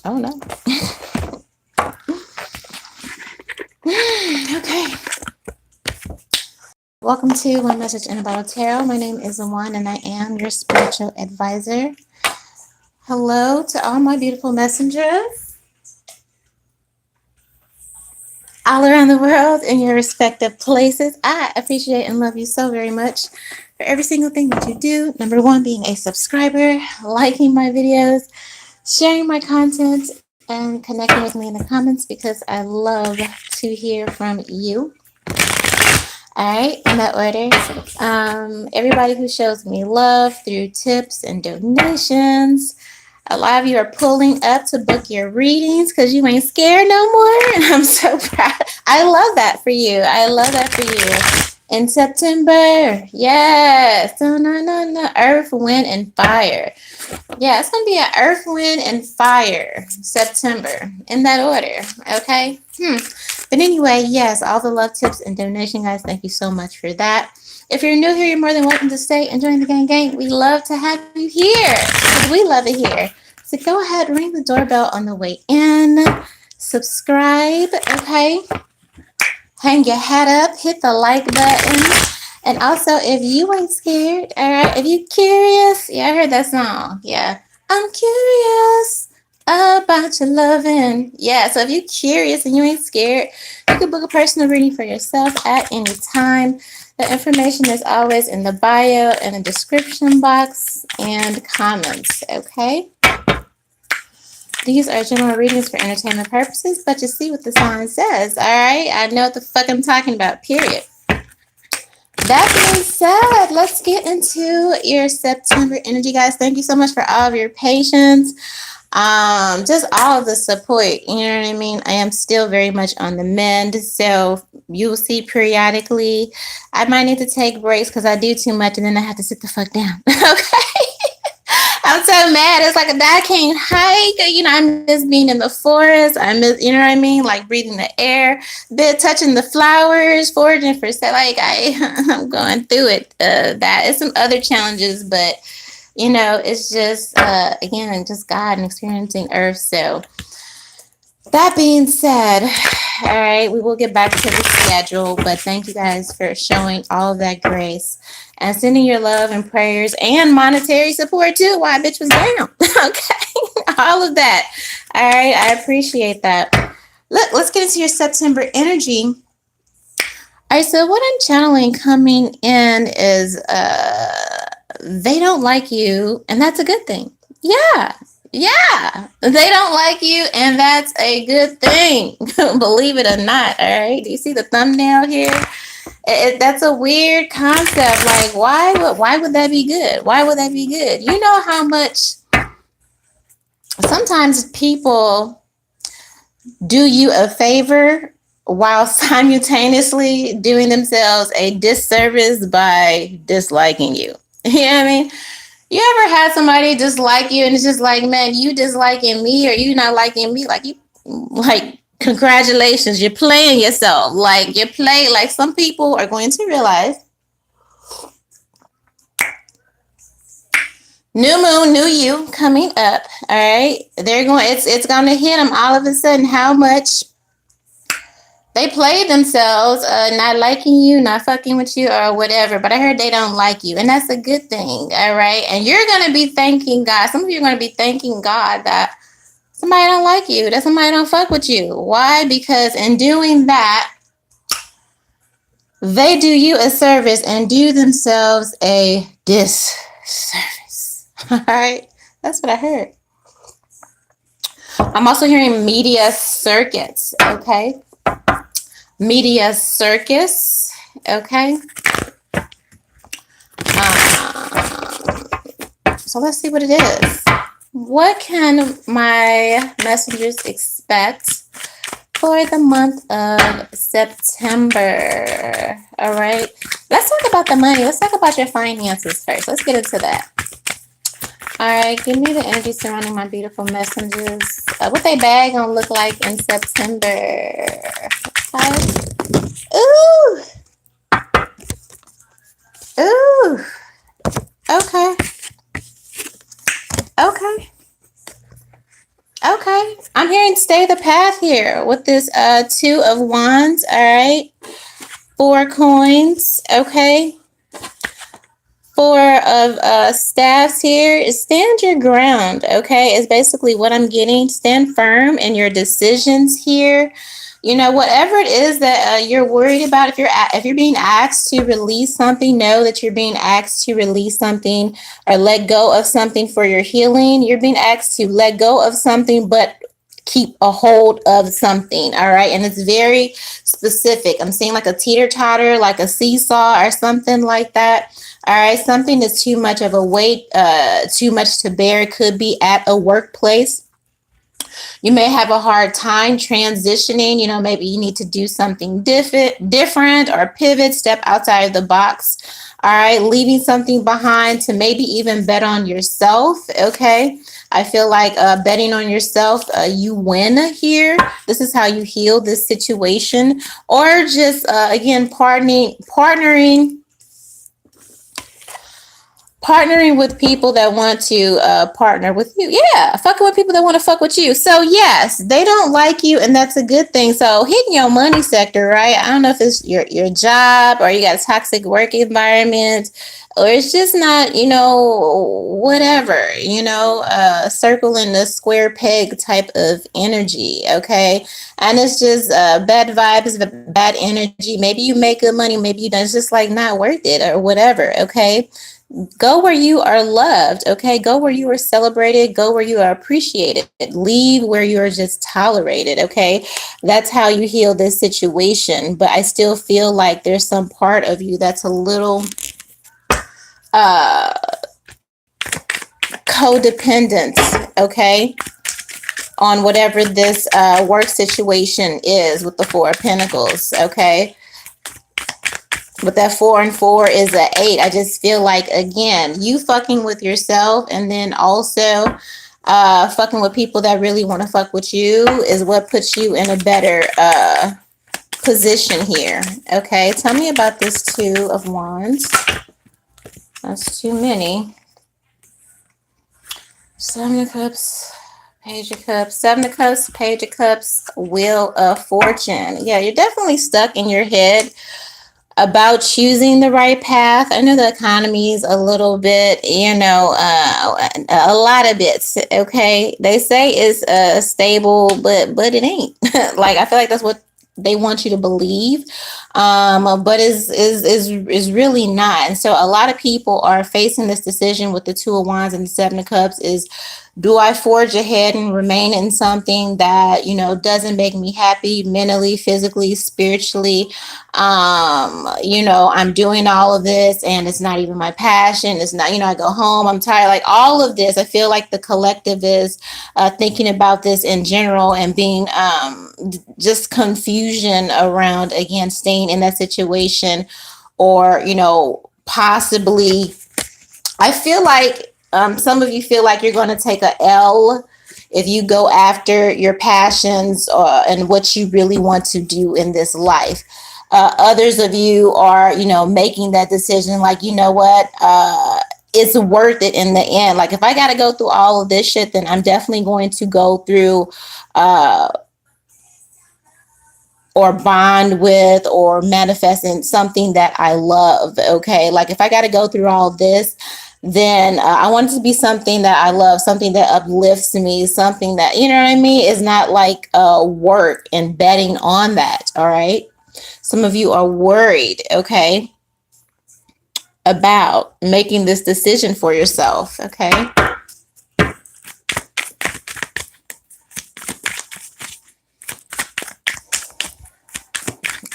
Oh no. Okay. Welcome to One Message in a Bottle Tarot. My name is O.N.E and I am your spiritual advisor. Hello to all my beautiful messengers all around the world in your respective places. I appreciate and love you so very much for every single thing that you do. Number one, being a subscriber, liking my videos, sharing my content, and connecting with me in the comments because I love to hear from you. All right, in that order. Everybody who shows me love through tips and donations. A lot of you are pulling up to book your readings because you ain't scared no more. And I'm so proud. I love that for you. I love that for you. In September, yes. No. Earth, wind, and fire. Yeah, it's going to be an earth, wind, and fire September in that order. Okay? But anyway, yes, all the love tips and donation, guys. Thank you so much for that. If you're new here, you're more than welcome to stay and join the gang. We love to have you here because we love it here. So go ahead, ring the doorbell on the way in. Subscribe, okay? Hang your hat up, hit the like button. And also, if you ain't scared, all right, if you curious, yeah, I heard that song. Yeah, I'm curious about your loving. Yeah, so if you're curious and you ain't scared, you can book a personal reading for yourself at any time. The information is always in the bio and the description box and comments, okay? These are general readings for entertainment purposes, but you see what the sign says, all right? I know what the fuck I'm talking about, period. That being said, let's get into your September energy, guys. Thank you so much for all of your patience. Just all of the support, you know what I mean? I am still very much on the mend, so you will see periodically. I might need to take breaks because I do too much and then I have to sit the fuck down, okay? I'm so mad. It's like I can't hike. You know, I miss being in the forest. I miss, you know what I mean? Like breathing the air, bit touching the flowers, foraging for stuff. Like I'm going through it. That is some other challenges, but you know, it's just again, just God and experiencing Earth. So that being said, all right, we will get back to the schedule, but thank you guys for showing all of that grace and sending your love and prayers and monetary support too while bitch was down. Okay, all of that. All right, I appreciate that. Look, let's get into your September energy. All right, so what I'm channeling coming in is they don't like you, and that's a good thing. Yeah, they don't like you, and that's a good thing. Believe it or not, all right? Do you see the thumbnail here? That's a weird concept. Like, why would that be good? Why would that be good? You know how much sometimes people do you a favor while simultaneously doing themselves a disservice by disliking you. You know what I mean? You ever had somebody dislike you and it's just like, man, you disliking me or you not liking me? Like, you, like, congratulations, you're playing yourself. Like, you play, like, some people are going to realize new moon, new you coming up. All right, they're going. It's going to hit them all of a sudden how much they play themselves, not liking you, not fucking with you, or whatever. But I heard they don't like you, and that's a good thing. All right, and you're gonna be thanking God. Some of you are gonna be thanking God that somebody don't like you, that somebody don't fuck with you. Why? Because in doing that, they do you a service and do themselves a disservice. All right, that's what I heard. I'm also hearing media circuits. Okay. Media circus, okay? So let's see what it is. What can my messengers expect for the month of September? All right. Let's talk about the money. Let's talk about your finances first. Let's get into that. All right. Give me the energy surrounding my beautiful messengers. What they bag gonna look like in September? Okay. Ooh. Ooh. Okay. Okay. Okay. I'm hearing stay the path here with this two of wands. All right. Four coins. Okay. Four of staffs here is stand your ground. Okay, is basically what I'm getting. Stand firm in your decisions here. You know, whatever it is that you're worried about, if you're being asked to release something, know that you're being asked to release something or let go of something for your healing. You're being asked to let go of something, but keep a hold of something. All right, and it's very specific. I'm seeing like a teeter totter, like a seesaw or something like that. All right, something that's too much of a weight, too much to bear. It could be at a workplace. You may have a hard time transitioning. You know, maybe you need to do something different or pivot, step outside of the box. All right, leaving something behind to maybe even bet on yourself. Okay, I feel like betting on yourself, you win here. This is how you heal this situation, or just again partnering with people that want to partner with you. Yeah, fucking with people that want to fuck with you. So yes, they don't like you, and that's a good thing. So hitting your money sector, right? I don't know if it's your job or you got a toxic work environment, or it's just not, you know, whatever, you know, circling the square peg type of energy. Okay, and it's just bad vibes, bad energy. Maybe you make good money, maybe you don't. It's just like not worth it or whatever. Okay, go where you are loved. Okay, go where you are celebrated, go where you are appreciated, leave where you are just tolerated. Okay, that's how you heal this situation. But I still feel like there's some part of you that's a little uh codependent. Okay, on whatever this work situation is with the Four of Pentacles. Okay, but that 4 and 4 is a 8. I just feel like, again, you fucking with yourself, and then also fucking with people that really want to fuck with you is what puts you in a better position here. Okay, tell me about this 2 of Wands. That's too many. 7 of Cups, Page of Cups, 7 of Cups, Page of Cups, Wheel of Fortune. Yeah, you're definitely stuck in your head about choosing the right path. I know the economy is a little bit, you know, a lot of bits. Okay, they say it's stable, but it ain't. Like, I feel like that's what they want you to believe, but is really not. And so a lot of people are facing this decision with the 2 of Wands and the 7 of Cups. Is, do I forge ahead and remain in something that, you know, doesn't make me happy mentally, physically, spiritually? You know, I'm doing all of this and it's not even my passion. It's not, you know, I go home, I'm tired, like all of this. I feel like the collective is thinking about this in general and being just confusion around, again, staying in that situation, or, you know, possibly, I feel like some of you feel like you're going to take a L if you go after your passions and what you really want to do in this life. Others of you are, you know, making that decision like, you know what, it's worth it in the end. Like, if I got to go through all of this shit, then I'm definitely going to go through or bond with or manifesting something that I love. Okay, like if I got to go through all this, then I want it to be something that I love, something that uplifts me, something that, you know what I mean, is not like work and betting on that. All right, some of you are worried, okay, about making this decision for yourself. Okay,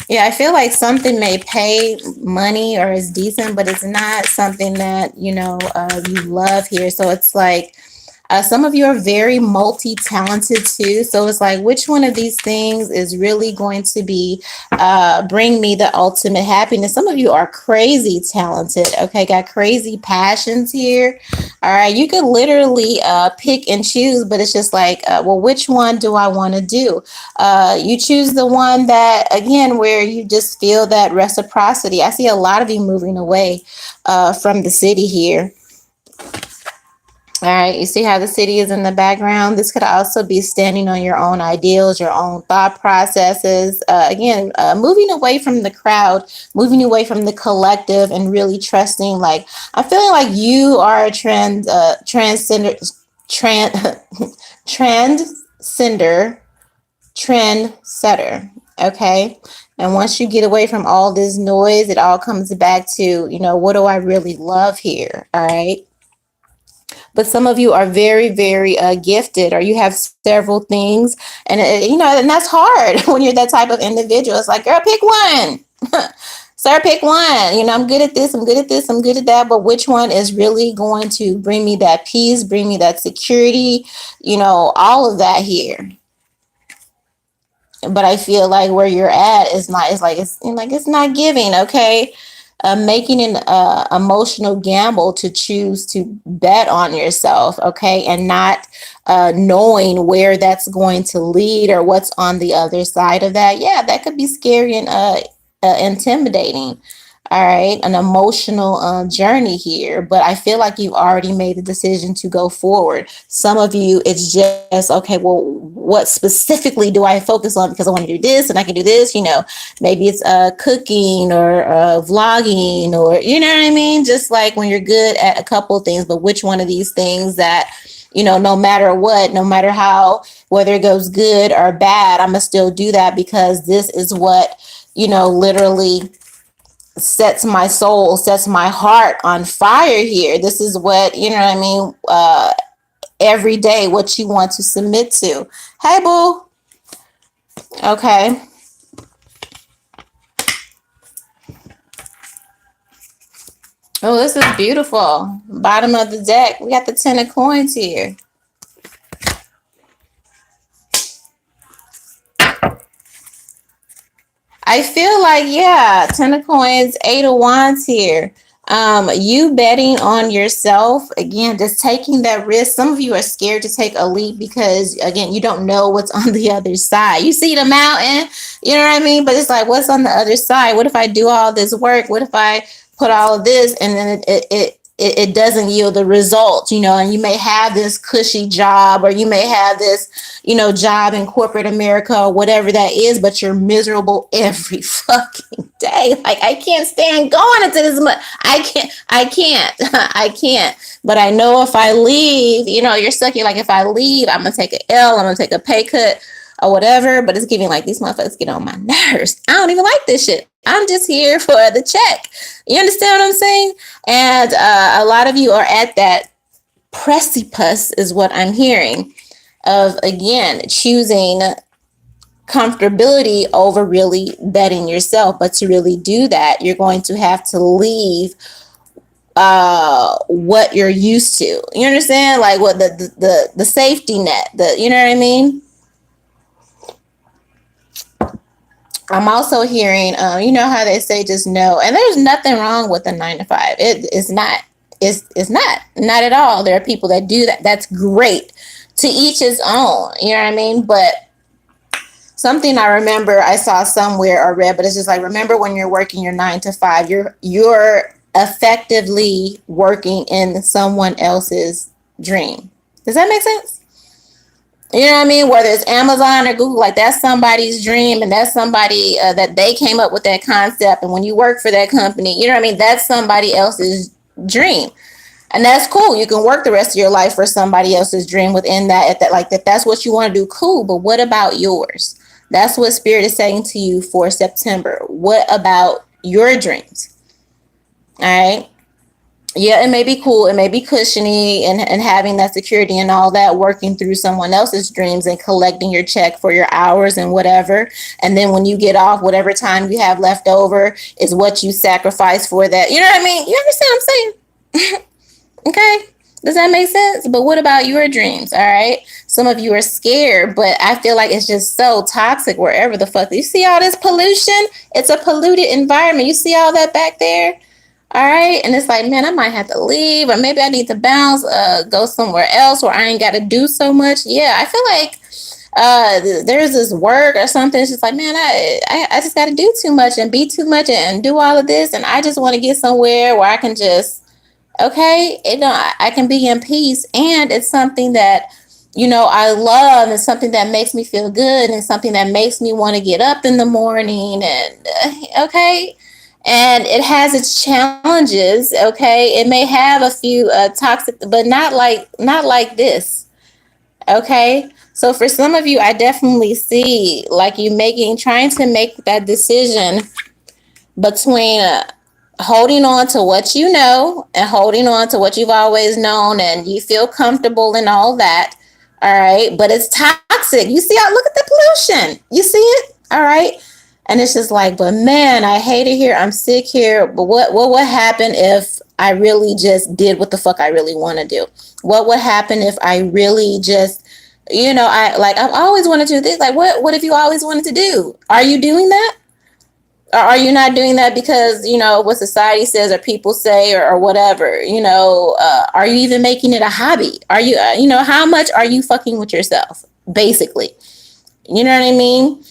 yeah, I feel like something may pay money or is decent, but it's not something that, you know, you love here. So it's like some of you are very multi-talented too. So it's like, which one of these things is really going to be bring me the ultimate happiness? Some of you are crazy talented. Okay, got crazy passions here. All right, you could literally pick and choose, but it's just like, well, which one do I want to do? You choose the one that, again, where you just feel that reciprocity. I see a lot of you moving away from the city here. All right, you see how the city is in the background? This could also be standing on your own ideals, your own thought processes. Again, moving away from the crowd, moving away from the collective, and really trusting. Like, I'm feeling like you are a transcender, trend, transcender, trend setter. Okay. And once you get away from all this noise, it all comes back to, what do I really love here? All right. But some of you are very, very gifted, or you have several things, and and that's hard when you're that type of individual. It's like, girl, pick one. Sir, pick one. I'm good at this, I'm good at this, I'm good at that, but which one is really going to bring me that peace, bring me that security, all of that here. But I feel like where you're at is not, it's not giving. Okay. Making an emotional gamble to choose to bet on yourself, okay, and not knowing where that's going to lead or what's on the other side of that. Yeah, that could be scary and intimidating. All right, an emotional journey here, but I feel like you've already made the decision to go forward. Some of you, it's just, okay, well, what specifically do I focus on? Because I want to do this and I can do this, maybe it's cooking or vlogging, or, you know what I mean? Just like when you're good at a couple of things, but which one of these things that, no matter what, no matter how, whether it goes good or bad, I'm going to still do that because this is what, literally sets my soul, sets my heart on fire here. This is what, every day, what you want to submit to. Hey, boo. Okay. Oh, this is beautiful. Bottom of the deck. We got the 10 of coins here. I feel like, yeah, 10 of coins, 8 of wands here. You betting on yourself, again, just taking that risk. Some of you are scared to take a leap because, again, you don't know what's on the other side. You see the mountain, you know what I mean? But it's like, what's on the other side? What if I do all this work? What if I put all of this and then it doesn't yield the result, and you may have this cushy job, or you may have this, job in corporate America or whatever that is, but you're miserable every fucking day. Like, I can't stand going into this much. I can't, I can't. But I know if I leave, you're stuck. You're like, if I leave, I'm going to take an L, I'm going to take a pay cut or whatever. But it's giving like, these motherfuckers get on my nerves. I don't even like this shit. I'm just here for the check. You understand what I'm saying? And a lot of you are at that precipice, is what I'm hearing, of, again, choosing comfortability over really betting yourself. But to really do that, you're going to have to leave what you're used to. You understand? Like what the safety net, you know what I mean? I'm also hearing, how they say just no, and there's nothing wrong with a 9 to 5. It's not at all. There are people that do that. That's great. To each his own. You know what I mean? But something I remember I saw somewhere or read, but it's just like, remember when you're working your 9 to 5, you're effectively working in someone else's dream. Does that make sense? You know what I mean? Whether it's Amazon or Google, like, that's somebody's dream, and that's somebody that they came up with that concept. And when you work for that company, you know what I mean? That's somebody else's dream. And that's cool. You can work the rest of your life for somebody else's dream within that. If that's what you want to do, cool. But what about yours? That's what Spirit is saying to you for September. What about your dreams? All right. Yeah, it may be cool. It may be cushiony and having that security and all that, working through someone else's dreams and collecting your check for your hours and whatever. And then when you get off, whatever time you have left over is what you sacrifice for that. You know what I mean? You understand what I'm saying? Okay. Does that make sense? But what about your dreams? All right. Some of you are scared, but I feel like it's just so toxic wherever the fuck. You see all this pollution? It's a polluted environment. You see all that back there? All right. And it's like, man, I might have to leave, or maybe I need to bounce, go somewhere else where I ain't got to do so much. Yeah. I feel like there's this work or something. It's just like, man, I just got to do too much and be too much and do all of this. And I just want to get somewhere where I can just Okay, I can be in peace, and it's something that I love, and something that makes me feel good, and something that makes me want to get up in the morning, and okay, and it has its challenges. Okay, it may have a few toxic, but not like this. Okay, so for some of you, I definitely see like you trying to make that decision between holding on to what you know and holding on to what you've always known, and you feel comfortable and all that. All right, but it's toxic. You see how, look at the pollution, you see it. All right, and it's just like, but man, I hate it here, I'm sick here, but what would happen if I really just did what the fuck I really want to do? What would happen if I really just, I've always wanted to do this. Like, what if you always wanted to do? Are you doing that? Or are you not doing that because what society says or people say, or whatever? Are you even making it a hobby? Are you how much are you fucking with yourself, basically? You know what I mean?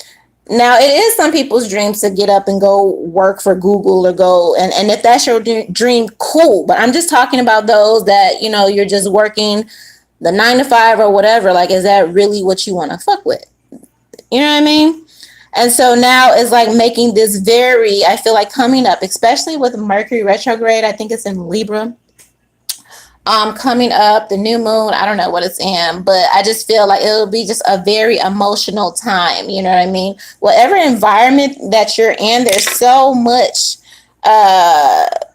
Now, it is some people's dreams to get up and go work for Google, or go, and if that's your dream, cool. But I'm just talking about those that you're just working the 9 to 5 or whatever. Like, is that really what you want to fuck with? You know what I mean? And so now it's like making this very, I feel like, coming up, especially with Mercury retrograde. I think it's in Libra. Coming up, the new moon, I don't know what it's in, but I just feel like it'll be just a very emotional time. You know what I mean? Whatever environment that you're in, there's so much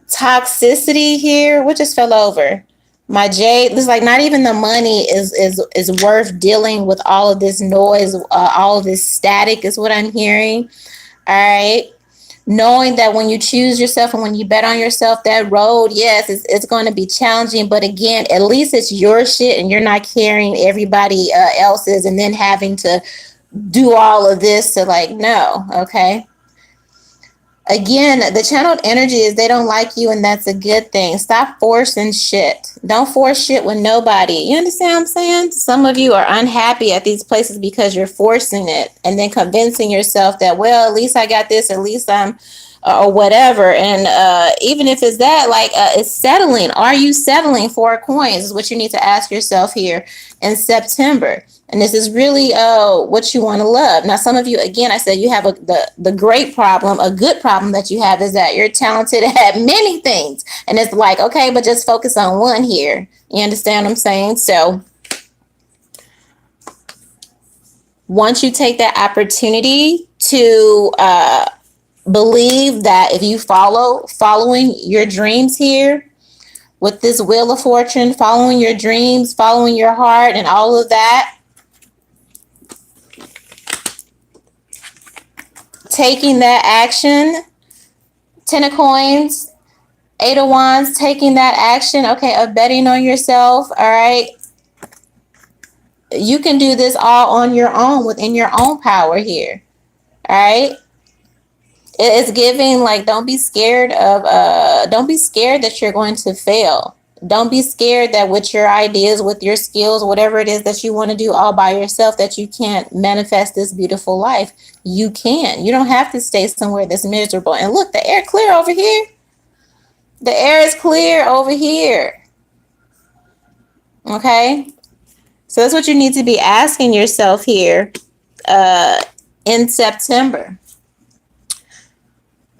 toxicity here. What just fell over? My jade. It's like not even the money is worth dealing with all of this noise, all of this static is what I'm hearing. All right, knowing that when you choose yourself and when you bet on yourself, that road, yes, it's going to be challenging, but again, at least it's your shit and you're not carrying everybody else's, and then having to do all of this to, like, no. Okay, again, the channeled energy is they don't like you, and that's a good thing. Stop forcing shit. Don't force shit with nobody. You understand what I'm saying? Some of you are unhappy at these places because you're forcing it and then convincing yourself that, well, at least I got this, at least I'm or whatever. And even if it's that, like, it's settling. Are you settling for coins is what you need to ask yourself here in September. And this is really what you want to love. Now, some of you, again, I said you have the great problem. A good problem that you have is that you're talented at many things. And it's like, okay, but just focus on one here. You understand what I'm saying? So once you take that opportunity to believe that if you following your dreams here with this Wheel of Fortune, following your dreams, following your heart and all of that, taking that action, 10 of coins, 8 of wands, taking that action, okay, of betting on yourself, all right? You can do this all on your own, within your own power here, all right? It's giving, like, don't be scared that you're going to fail. Don't be scared that with your ideas, with your skills, whatever it is that you want to do all by yourself, that you can't manifest this beautiful life. You can. You don't have to stay somewhere that's miserable. And look, the air clear over here. The air is clear over here. Okay? So that's what you need to be asking yourself here in September.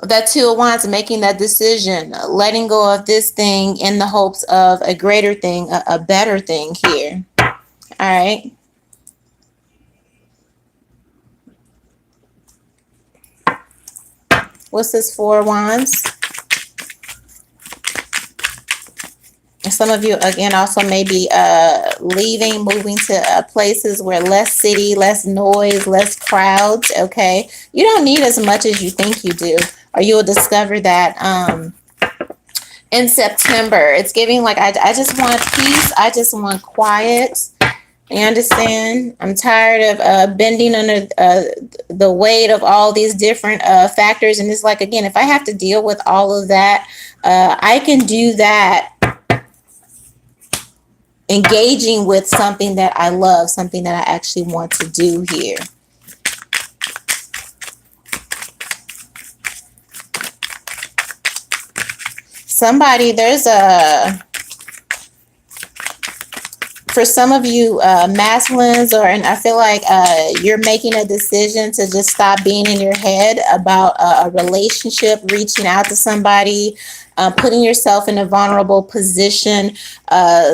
That 2 of wands, making that decision, letting go of this thing in the hopes of a greater thing, a better thing here. All right. What's this 4 of wands? Some of you, again, also may be leaving, moving to places where less city, less noise, less crowds, okay? You don't need as much as you think you do, or you will discover that in September. It's giving, like, I just want peace. I just want quiet. You understand? I'm tired of bending under the weight of all these different factors. And it's like, again, if I have to deal with all of that, I can do that engaging with something that I love, something that I actually want to do here. somebody, there's a, for some of you masculines, or, and I feel like you're making a decision to just stop being in your head about a relationship, reaching out to somebody, putting yourself in a vulnerable position,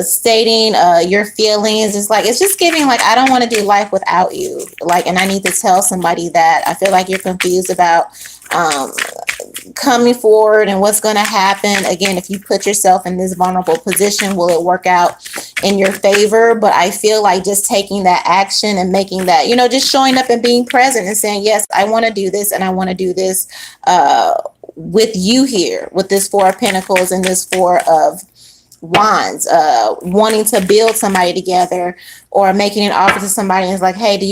stating your feelings. It's like, it's just giving like, I don't want to do life without you. Like, and I need to tell somebody that. I feel like you're confused about coming forward and what's going to happen. Again, if you put yourself in this vulnerable position, will it work out in your favor? But I feel like just taking that action and making that, you know, just showing up and being present and saying, yes, I want to do this, and I want to do this with you here, with this Four of Pentacles and this Four of Wands, wanting to build somebody together, or making an offer to somebody and it's like, hey, do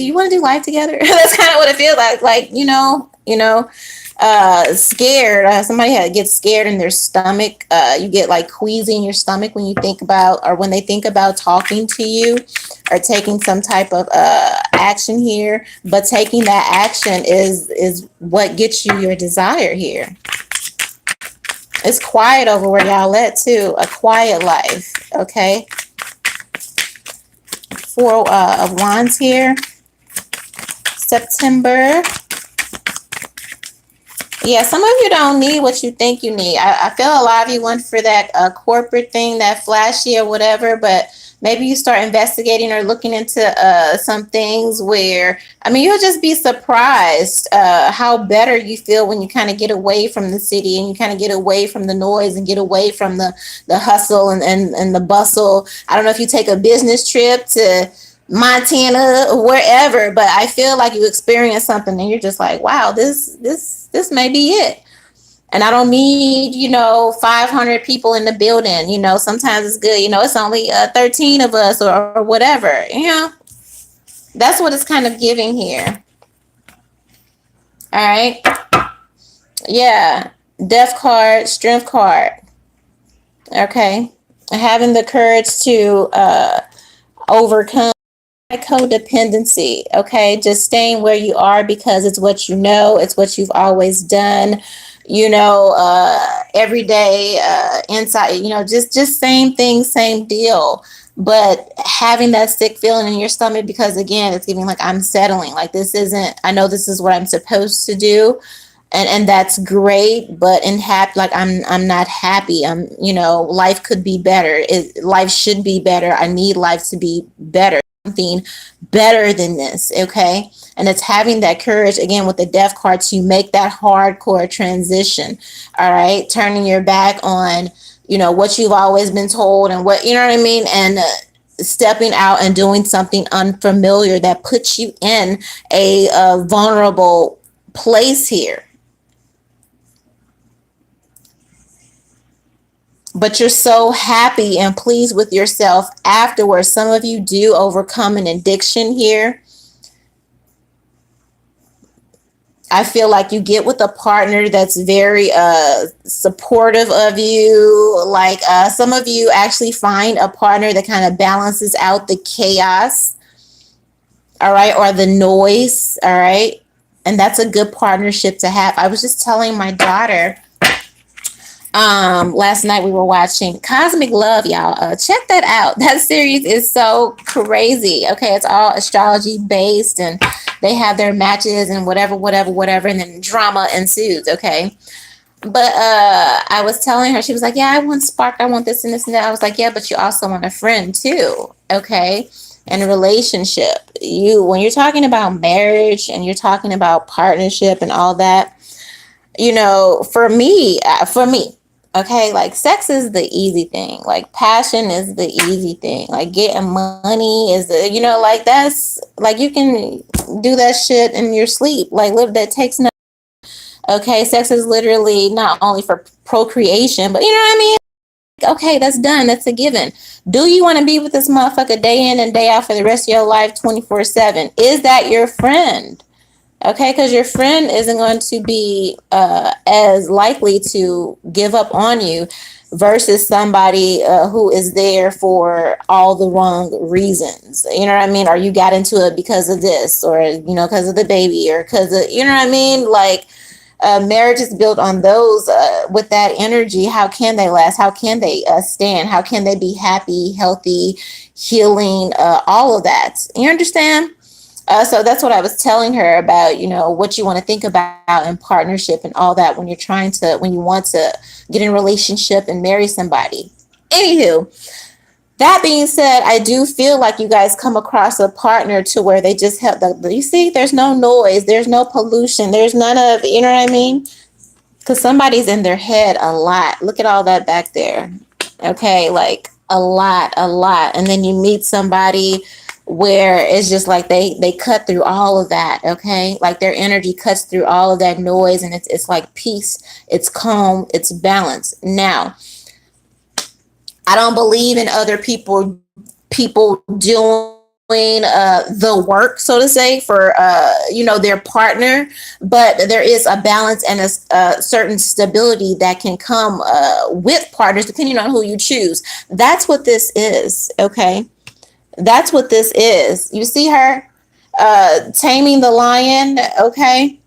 you want to do life together? That's kind of what it feels like, scared. Somebody gets scared in their stomach. You get like queasy in your stomach when you think about, or when they think about talking to you or taking some type of action here. But taking that action is what gets you your desire here. It's quiet over where y'all at too. A quiet life. Okay. Four of Wands here. September. Yeah, some of you don't need what you think you need. I feel a lot of you went for that corporate thing, that flashy or whatever, but maybe you start investigating or looking into some things where, I mean, you'll just be surprised how better you feel when you kind of get away from the city and you kind of get away from the noise and get away from the hustle and the bustle. I don't know if you take a business trip to Montana or wherever, but I feel like you experience something and you're just like, wow, this may be it. And I don't need, 500 people in the building. Sometimes it's good, it's only 13 of us or whatever. That's what it's kind of giving here. All right. Yeah. Death card, strength card. Okay. Having the courage to overcome codependency. Okay, just staying where you are because it's what you know, it's what you've always done, every day, inside, just same thing, same deal, but having that sick feeling in your stomach because, again, it's giving like, I'm settling, like this isn't, I know this is what I'm supposed to do, and that's great, but in happy, like I'm not happy. Life could be better. Life should be better. I need life to be better, something better than this. Okay. And it's having that courage, again, with the Death card, to make that hardcore transition. All right. Turning your back on, what you've always been told and what, you know what I mean? And stepping out and doing something unfamiliar that puts you in a vulnerable place here. But you're so happy and pleased with yourself afterwards. Some of you do overcome an addiction here. I feel like you get with a partner that's very supportive of you. Like some of you actually find a partner that kind of balances out the chaos. All right. Or the noise. All right. And that's a good partnership to have. I was just telling my daughter, last night we were watching Cosmic Love, y'all. Check that out. That series is so crazy. Okay, it's all astrology based, and they have their matches and whatever, and then drama ensues. Okay, but I was telling her, she was like, "Yeah, I want spark. I want this and this and that." I was like, "Yeah, but you also want a friend too." Okay, and a relationship. When you're talking about marriage and you're talking about partnership and all that, for me. Okay, like sex is the easy thing. Like passion is the easy thing. Like getting money is like that's like you can do that shit in your sleep. Like that takes no. Okay, sex is literally not only for procreation, but you know what I mean? Okay, that's done. That's a given. Do you want to be with this motherfucker day in and day out for the rest of your life 24/7? Is that your friend? Okay, because your friend isn't going to be as likely to give up on you versus somebody who is there for all the wrong reasons. You know what I mean? Or you got into it because of this, or, because of the baby, or because of, you know what I mean? Like, marriage is built on those with that energy. How can they last? How can they stand? How can they be happy, healthy, healing, all of that? You understand? So that's what I was telling her about, what you want to think about in partnership and all that when you want to get in a relationship and marry somebody. Anywho, that being said, I do feel like you guys come across a partner to where they just have you see, there's no noise, there's no pollution, there's none of, you know what I mean? Because somebody's in their head a lot. Look at all that back there. Okay, like a lot. And then you meet somebody where it's just like they cut through all of that. Okay, like their energy cuts through all of that noise, and it's like peace, it's calm, it's balance. Now, I don't believe in other people doing the work, so to say, for their partner, but there is a balance and a certain stability that can come with partners depending on who you choose. That's what this is. Okay, that's what this is. You see her taming the lion. Okay,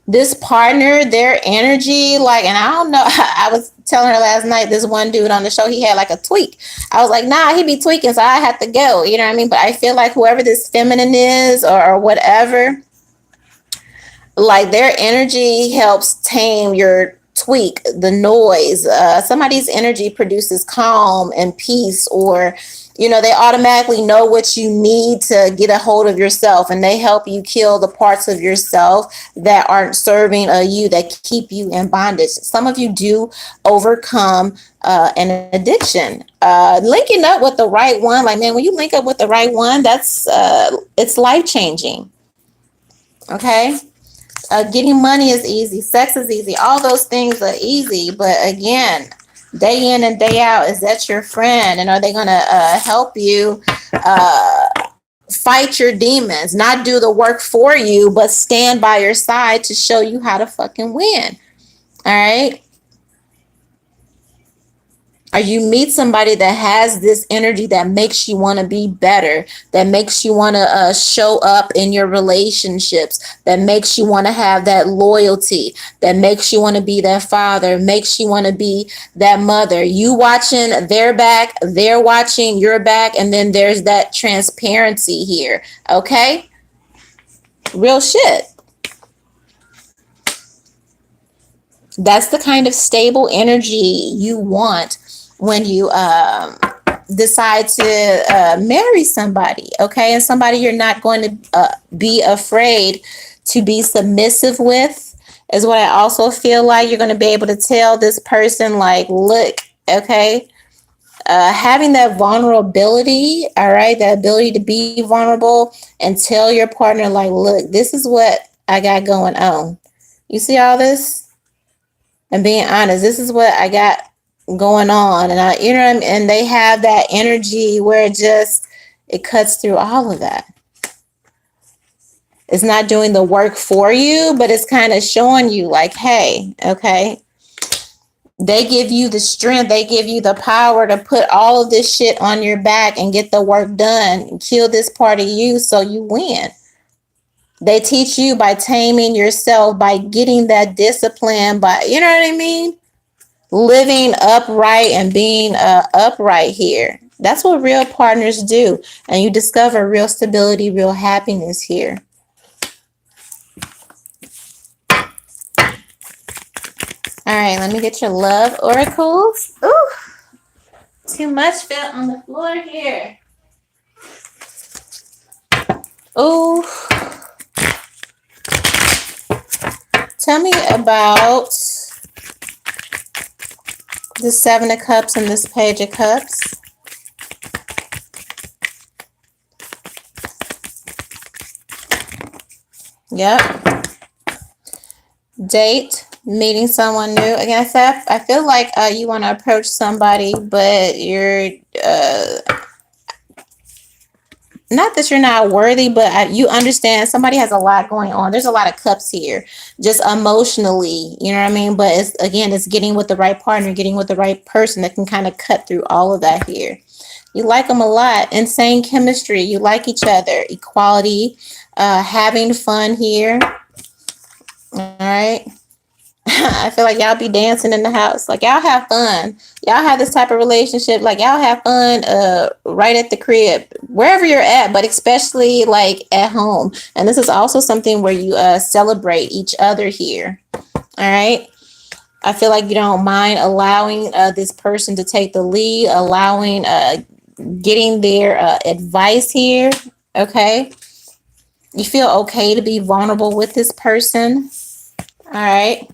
this partner, their energy, like, and I don't know, I was telling her last night, this one dude on the show, he had like a tweak. I was like, nah, he be tweaking, so I have to go, you know what I mean? But I feel like whoever this feminine is or whatever, like their energy helps tame your tweak, the noise. Somebody's energy produces calm and peace, or they automatically know what you need to get a hold of yourself, and they help you kill the parts of yourself that aren't serving you, that keep you in bondage. Some of you do overcome an addiction. Linking up with the right one, like, man, when you link up with the right one, that's it's life changing. Okay. Getting money is easy. Sex is easy. All those things are easy. But again, day in and day out, is that your friend? And are they going to help you fight your demons? Not do the work for you, but stand by your side to show you how to fucking win. All right. Or you meet somebody that has this energy that makes you want to be better, that makes you want to show up in your relationships, that makes you want to have that loyalty, that makes you want to be that father, makes you want to be that mother. You watching their back, they're watching your back, and then there's that transparency here. Okay? Real shit. That's the kind of stable energy you want when you decide to marry somebody, okay? And somebody you're not going to be afraid to be submissive with is what I also feel like. You're going to be able to tell this person, like, look, okay? Having that vulnerability, all right? The ability to be vulnerable and tell your partner, like, look, this is what I got going on. You see all this? And being honest, this is what I got going on. And and they have that energy where it cuts through all of that. It's not doing the work for you, but it's kind of showing you like, hey, okay. They give you the strength, they give you the power to put all of this shit on your back and get the work done and kill this part of you so you win. They teach you by taming yourself, by getting that discipline, by, you know what I mean? Living upright and being upright here. That's what real partners do. And you discover real stability, real happiness here. All right, let me get your love oracles. Ooh, too much fell on the floor here. Ooh. Tell me about the Seven of Cups and this Page of Cups. Yep. Date, meeting someone new. Again, I feel like you want to approach somebody, but you're not that you're not worthy, but you understand somebody has a lot going on. There's a lot of cups here, just emotionally, you know what I mean? But it's getting with the right partner, getting with the right person that can kind of cut through all of that here. You like them a lot. Insane chemistry. You like each other. Equality. having fun here. All right. I feel like y'all be dancing in the house. Like y'all have fun. Y'all have this type of relationship. Like y'all have fun right at the crib, wherever you're at, but especially like at home. And this is also something where you celebrate each other here. All right. I feel like you don't mind allowing this person to take the lead, allowing getting their advice here. Okay. You feel okay to be vulnerable with this person. All right.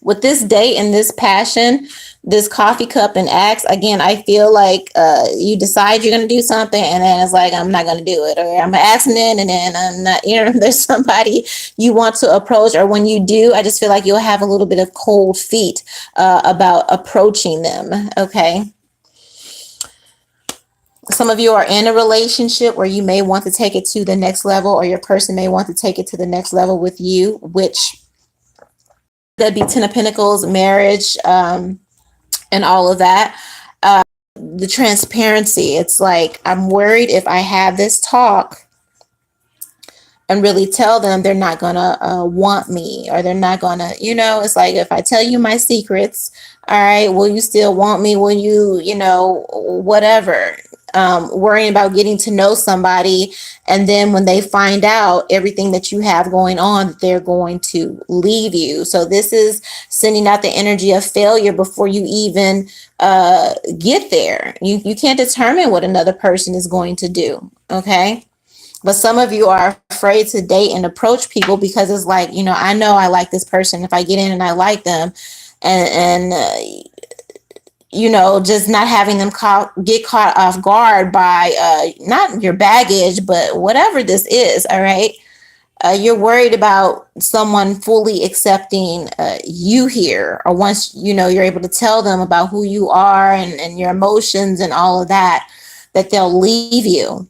With this date and this passion, this coffee cup and axe, again, I feel like you decide you're going to do something and then it's like, I'm not going to do it, or I'm asking it and then I'm not, there's somebody you want to approach, or when you do, I just feel like you'll have a little bit of cold feet about approaching them. Okay. Some of you are in a relationship where you may want to take it to the next level, or your person may want to take it to the next level with you, which that'd be 10 of Pentacles, marriage, and all of that. The transparency. It's like, I'm worried if I have this talk and really tell them, they're not gonna want me, or they're not gonna, it's like, if I tell you my secrets, all right, will you still want me? Will you, whatever. Worrying about getting to know somebody, and then when they find out everything that you have going on, they're going to leave you. So this is sending out the energy of failure before you even get there. You can't determine what another person is going to do. Okay. But some of you are afraid to date and approach people because it's like, I know I like this person. If I get in and I like them, and just not having them get caught off guard by not your baggage, but whatever this is. All right. You're worried about someone fully accepting you here, or once, you're able to tell them about who you are and your emotions and all of that they'll leave you.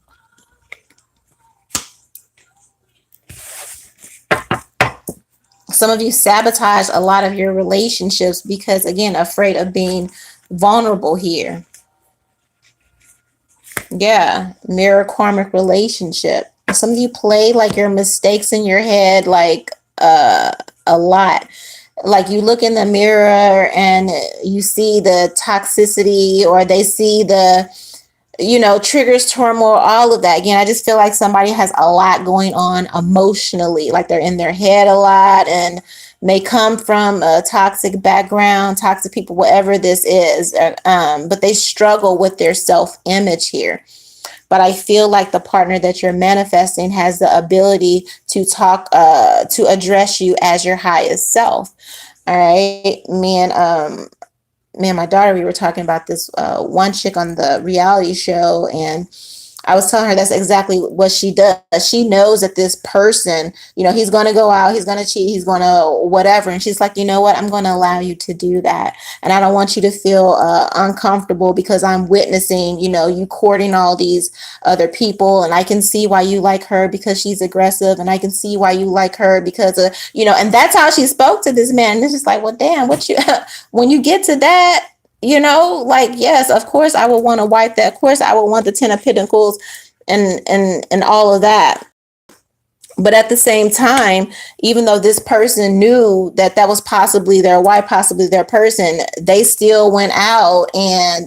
Some of you sabotage a lot of your relationships because, again, afraid of being vulnerable here. Yeah, mirror karmic relationship. Some of you play like your mistakes in your head like a lot. Like you look in the mirror and you see the toxicity, or they see the triggers, turmoil, all of that. Again, I just feel like somebody has a lot going on emotionally, like they're in their head a lot and may come from a toxic background, toxic people, whatever this is. But they struggle with their self-image here. But I feel like the partner that you're manifesting has the ability to talk, to address you as your highest self. All right. Me and my daughter, we were talking about this one chick on the reality show, and I was telling her that's exactly what she does. She knows that this person, he's going to go out, he's going to cheat, he's going to whatever. And she's like, you know what? I'm going to allow you to do that. And I don't want you to feel uncomfortable because I'm witnessing, you courting all these other people. And I can see why you like her because she's aggressive. And I can see why you like her because of, and that's how she spoke to this man. And it's just like, well, damn, when you get to that, like, yes, of course I would want to wipe that. Of course I would want the 10 of Pentacles and all of that. But at the same time, even though this person knew that was possibly their wife, possibly their person, they still went out and,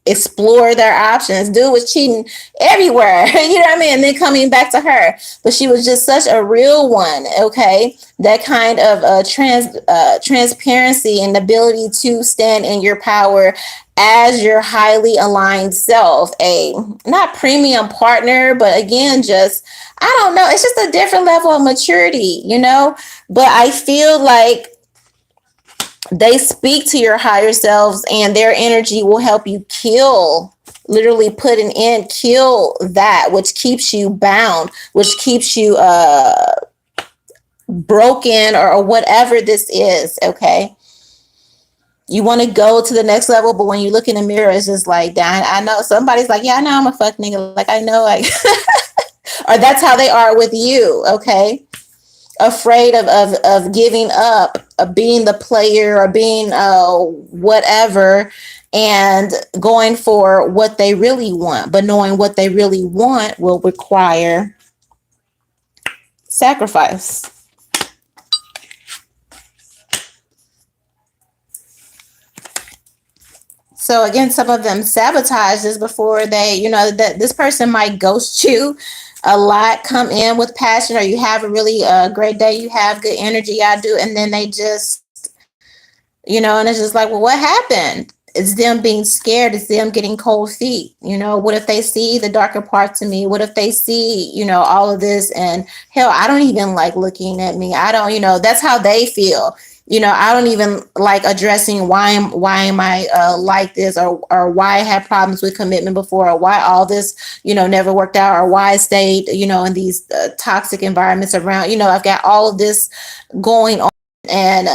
explore their options. Dude was cheating everywhere, and then coming back to her. But she was just such a real one, okay? That kind of transparency and ability to stand in your power as your highly aligned self. A not premium partner, but again, just, I don't know, it's just a different level of maturity, But I feel like they speak to your higher selves, and their energy will help you literally put an end, kill that which keeps you bound, which keeps you broken, or whatever this is. Okay. You want to go to the next level, but when you look in the mirror, it's just like, damn, I know somebody's like, yeah, I know I'm a fuck nigga. Like, I know, like, or that's how they are with you. Okay. Afraid of giving up, of being the player, or being whatever, and going for what they really want. But knowing what they really want will require sacrifice. So again, some of them sabotage this before they, that this person might ghost you a lot, come in with passion, or you have a really great day, you have good energy, I do, and then they just, and it's just like, well, what happened? It's them being scared. It's them getting cold feet. What if they see the darker parts of me? What if they see, all of this? And hell, I don't even like looking at me. I don't, that's how they feel. I don't even like addressing why am I like this, or why I had problems with commitment before, or why all this, never worked out, or why I stayed, in these toxic environments around. I've got all of this going on. And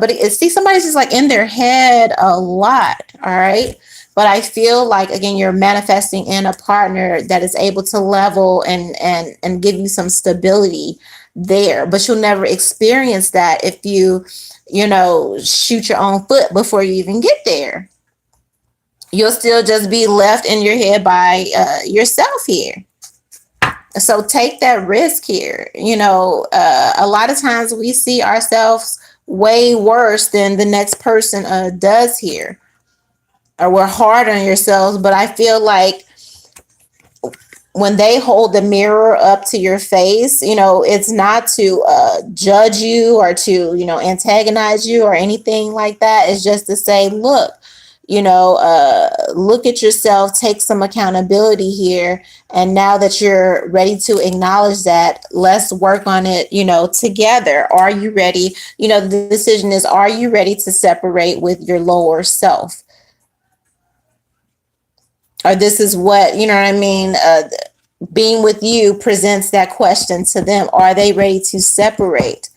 but see, somebody's just like in their head a lot. All right. But I feel like, again, you're manifesting in a partner that is able to level and give you some stability there. But you'll never experience that if you shoot your own foot before you even get there. You'll still just be left in your head by yourself here. So take that risk here. A lot of times we see ourselves way worse than the next person does here, or we're hard on yourselves. But I feel like when they hold the mirror up to your face, it's not to judge you or to, antagonize you or anything like that. It's just to say, look, look at yourself, take some accountability here. And now that you're ready to acknowledge that, let's work on it, together. Are you ready? The decision is, are you ready to separate with your lower self? Or this is what, what I mean? Being with you presents that question to them. Are they ready to separate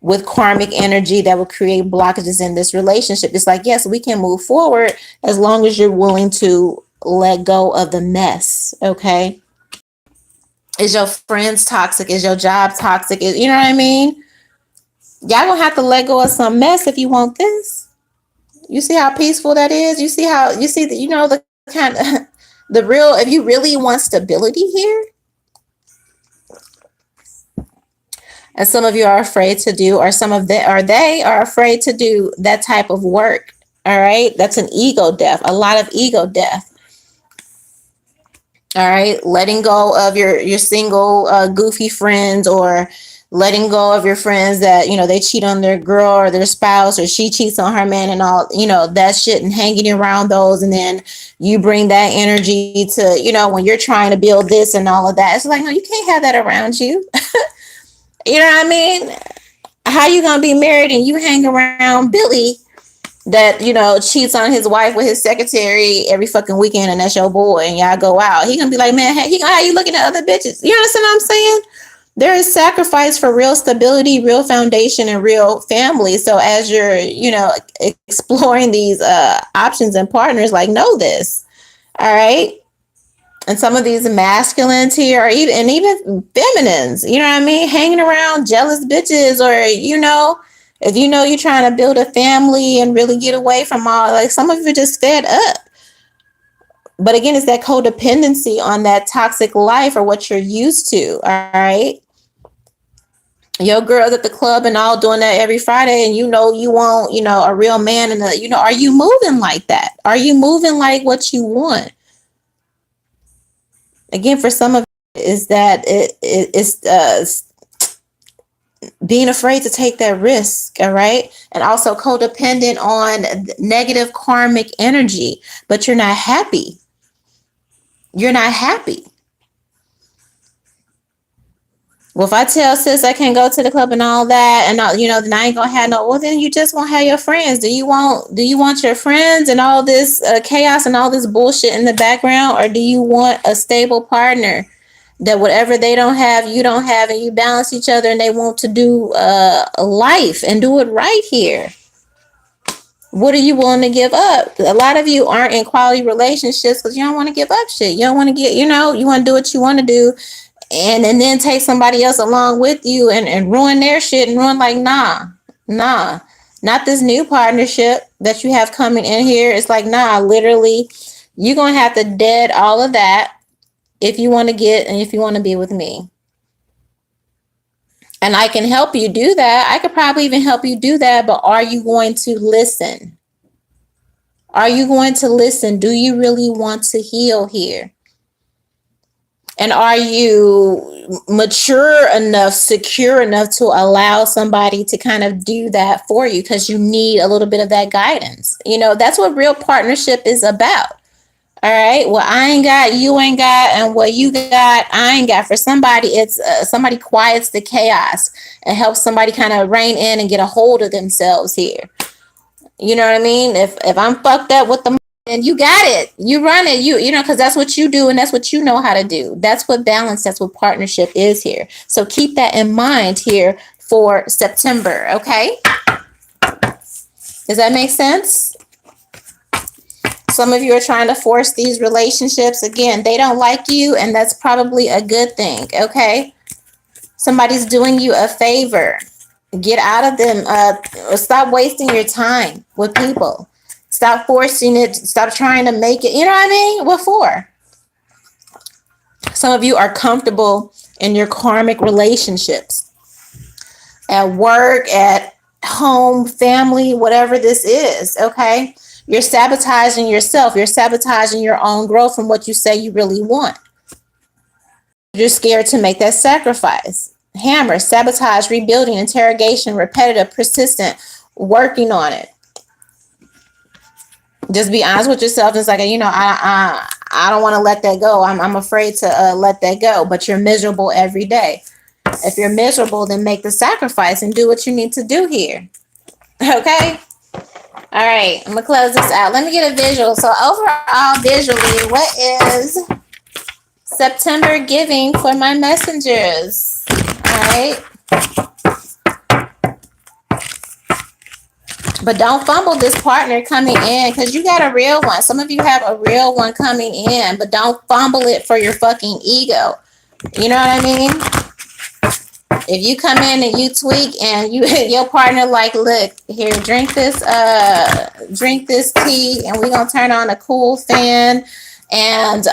with karmic energy that will create blockages in this relationship? It's like, yes, we can move forward as long as you're willing to let go of the mess. Okay. Is your friends toxic? Is your job toxic? You know what I mean? Y'all gonna have to let go of some mess if you want this. You see how peaceful that is? You see the kind of the real, if you really want stability here, and some of you are afraid to do, or they are afraid to do that type of work. All right. That's an ego death, a lot of ego death. All right. Letting go of your single, goofy friends, or letting go of your friends that, they cheat on their girl or their spouse, or she cheats on her man and all, that shit, and hanging around those. And then you bring that energy to, when you're trying to build this and all of that. It's like, no, you can't have that around you. You know what I mean? How you gonna be married and you hang around Billy that, cheats on his wife with his secretary every fucking weekend, and that's your boy, and y'all go out? He gonna be like, man, hey, how you looking at other bitches? You understand what I'm saying? There is sacrifice for real stability, real foundation, and real family. So as you're, exploring these options and partners, like, know this. All right. And some of these masculines here are even feminines, you know what I mean? Hanging around jealous bitches, or, if you're trying to build a family and really get away from all, like, some of you are just fed up. But again, it's that codependency on that toxic life or what you're used to. All right. Your girls at the club and all doing that every Friday, and you want, a real man, and are you moving like that? Are you moving like what you want? Again, for some of it is that it's being afraid to take that risk. All right. And also codependent on negative karmic energy, but you're not happy. You're not happy. Well, if I tell sis I can't go to the club and all that, and then I ain't gonna have no. Well, then you just won't have your friends. Do you want your friends and all this chaos and all this bullshit in the background, or do you want a stable partner that whatever they don't have, you don't have, and you balance each other, and they want to do life and do it right here? What are you willing to give up? A lot of you aren't in quality relationships because you don't want to give up shit. You don't want to you want to do what you want to do. And then take somebody else along with you and ruin their shit and ruin, like, nah. Not this new partnership that you have coming in here. It's like, nah, literally, you're going to have to dead all of that if you want to get and if you want to be with me. And I can help you do that. I could probably even help you do that, but are you going to listen? Are you going to listen? Do you really want to heal here? And are you mature enough, secure enough to allow somebody to kind of do that for you? Because you need a little bit of that guidance. You know, that's what real partnership is about. All right. Well, I ain't got, you ain't got, and what you got, I ain't got. For somebody, it's somebody quiets the chaos and helps somebody kind of rein in and get a hold of themselves here. You know what I mean? If I'm fucked up with the, and you got it, you run it, you know, because that's what you do and that's what you know how to do. That's what balance, that's what partnership is here. So keep that in mind here for September. Okay. Does that make sense? Some of you are trying to force these relationships. Again, they don't like you, and that's probably a good thing, okay? Somebody's doing you a favor. Get out of them. Stop wasting your time with people. Stop forcing it. Stop trying to make it. You know what I mean? What for? Some of you are comfortable in your karmic relationships. At work, at home, family, whatever this is, okay? You're sabotaging yourself. You're sabotaging your own growth from what you say you really want. You're scared to make that sacrifice. Hammer, sabotage, rebuilding, interrogation, repetitive, persistent, working on it. Just be honest with yourself. It's like, you know, I don't want to let that go. I'm afraid to let that go. But you're miserable every day. If you're miserable, then make the sacrifice and do what you need to do here. Okay? All right, I'm going to close this out. Let me get a visual. So overall, visually, what is September giving for my messengers? All right. But don't fumble this partner coming in, because you got a real one. Some of you have a real one coming in, but don't fumble it for your fucking ego. You know what I mean? If you come in and you tweak and you your partner like, look, here, drink this tea, and we're gonna turn on a cool fan, and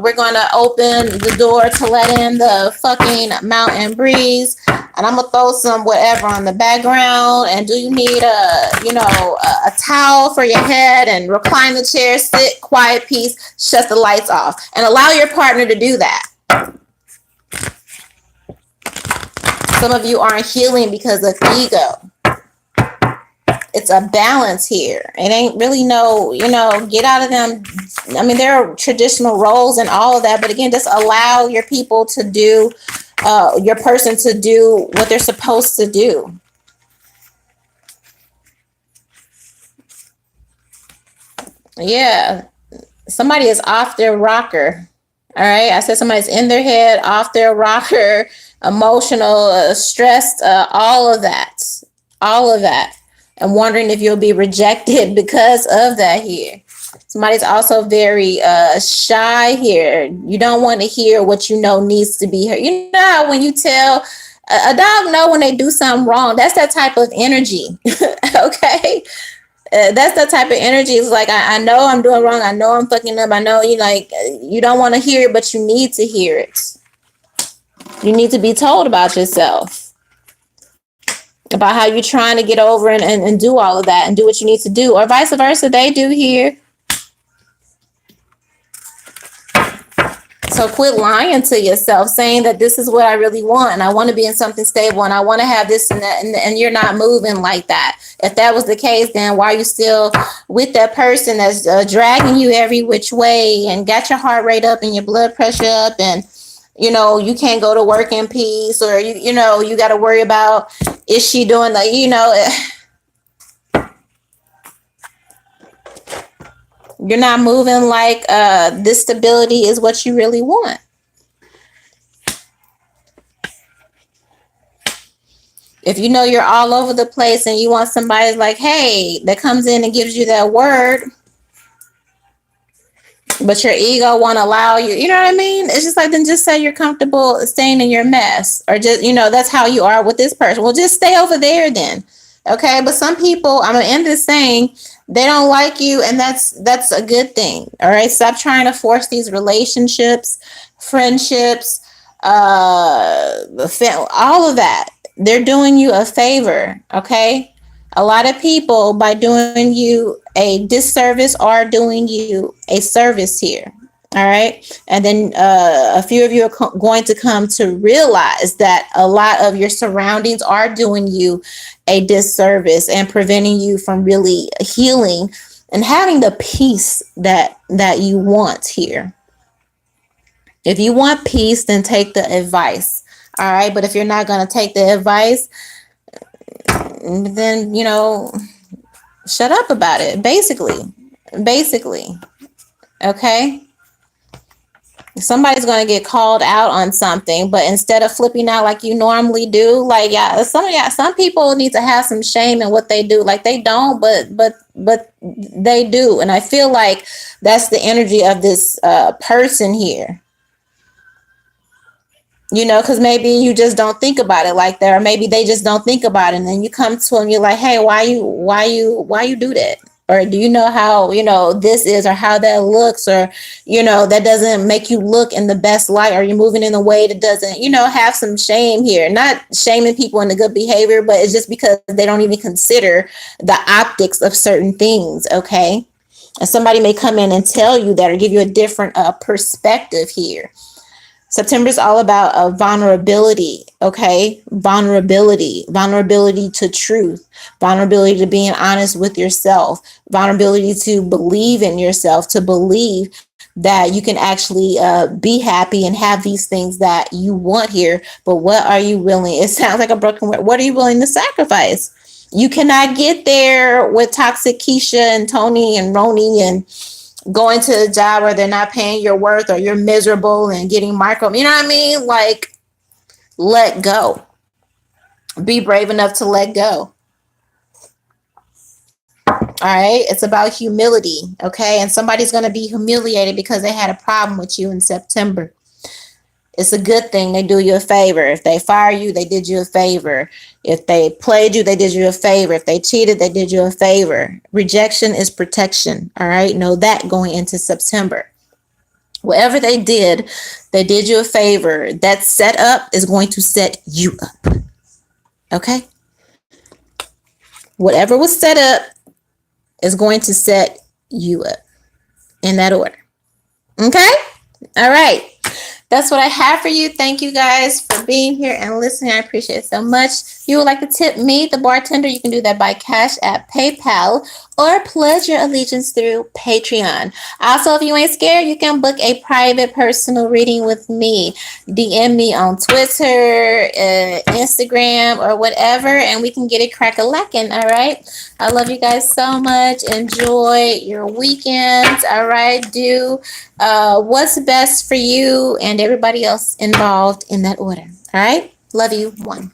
we're gonna open the door to let in the fucking mountain breeze, and I'm gonna throw some whatever on the background. And do you need a towel for your head, and recline the chair, sit, quiet, peace, shut the lights off, and allow your partner to do that. Some of you aren't healing because of ego. It's a balance here. It ain't really get out of them. I mean, there are traditional roles and all of that, but again, just allow your people to do, your person to do what they're supposed to do. Yeah. Somebody is off their rocker. All right. I said somebody's in their head, off their rocker, emotional, stressed, all of that, and wondering if you'll be rejected because of that here. Somebody's also very shy here. You don't want to hear what you know needs to be heard. You know how when you tell a dog know when they do something wrong, that's that type of energy. Okay. That's the type of energy. It's like, I know I'm doing wrong. I know I'm fucking up. I know you don't want to hear it, but you need to hear it. You need to be told about yourself, about how you're trying to get over and do all of that and do what you need to do, or vice versa. They do here. So quit lying to yourself, saying that this is what I really want, and I want to be in something stable, and I want to have this and that, and you're not moving like that. If that was the case, then why are you still with that person that's dragging you every which way and got your heart rate up and your blood pressure up, and you can't go to work in peace, or you got to worry about, is she doing you're not moving like this stability is what you really want. If you're all over the place and you want somebody like, hey, that comes in and gives you that word, but your ego won't allow you, you know what I mean? It's just like, then just say you're comfortable staying in your mess, or just, that's how you are with this person. Well, just stay over there then. Okay, but some people, I'm gonna end this saying, they don't like you, and that's a good thing. All right, stop trying to force these relationships, friendships, all of that. They're doing you a favor. Okay, a lot of people, by doing you a disservice, are doing you a service here. All right. And then a few of you are going to come to realize that a lot of your surroundings are doing you a disservice and preventing you from really healing and having the peace that you want here. If you want peace, then take the advice. All right. But if you're not going to take the advice, then, shut up about it. Basically. Okay. Somebody's going to get called out on something, but instead of flipping out like you normally do, like, yeah, some people need to have some shame in what they do. Like, they don't, but they do. And I feel like that's the energy of this person here. Because maybe you just don't think about it like that, or maybe they just don't think about it, and then you come to them, you're like, hey, why you do that? Or do you know how this is, or how that looks, or that doesn't make you look in the best light, or you're moving in a way that doesn't have some shame here. Not shaming people into good behavior, but it's just because they don't even consider the optics of certain things. Okay, and somebody may come in and tell you that, or give you a different perspective here. September is all about vulnerability, okay? Vulnerability to truth, vulnerability to being honest with yourself, vulnerability to believe in yourself, to believe that you can actually be happy and have these things that you want here. But what are you willing? It sounds like a broken word. What are you willing to sacrifice? You cannot get there with toxic Keisha and Tony and Roni and going to a job where they're not paying your worth, or you're miserable and getting micro, you know what I mean? Like, let go. Be brave enough to let go. All right. It's about humility. Okay. And somebody's going to be humiliated because they had a problem with you in September. It's a good thing. They do you a favor. If they fire you, they did you a favor. If they played you, they did you a favor. If they cheated, they did you a favor. Rejection is protection. All right. Know that going into September. Whatever they did you a favor. That setup is going to set you up. Okay. Whatever was set up is going to set you up in that order. Okay. All right. That's what I have for you. Thank you guys for being here and listening. I appreciate it so much. If you would like to tip me, the bartender, you can do that by Cash App, PayPal, or pledge your allegiance through Patreon. Also, if you ain't scared, you can book a private personal reading with me. DM me on Twitter, Instagram, or whatever, and we can get it crack-a-lackin', all right? I love you guys so much. Enjoy your weekends, all right? Do what's best for you and everybody else involved in that order, all right? Love you. 1.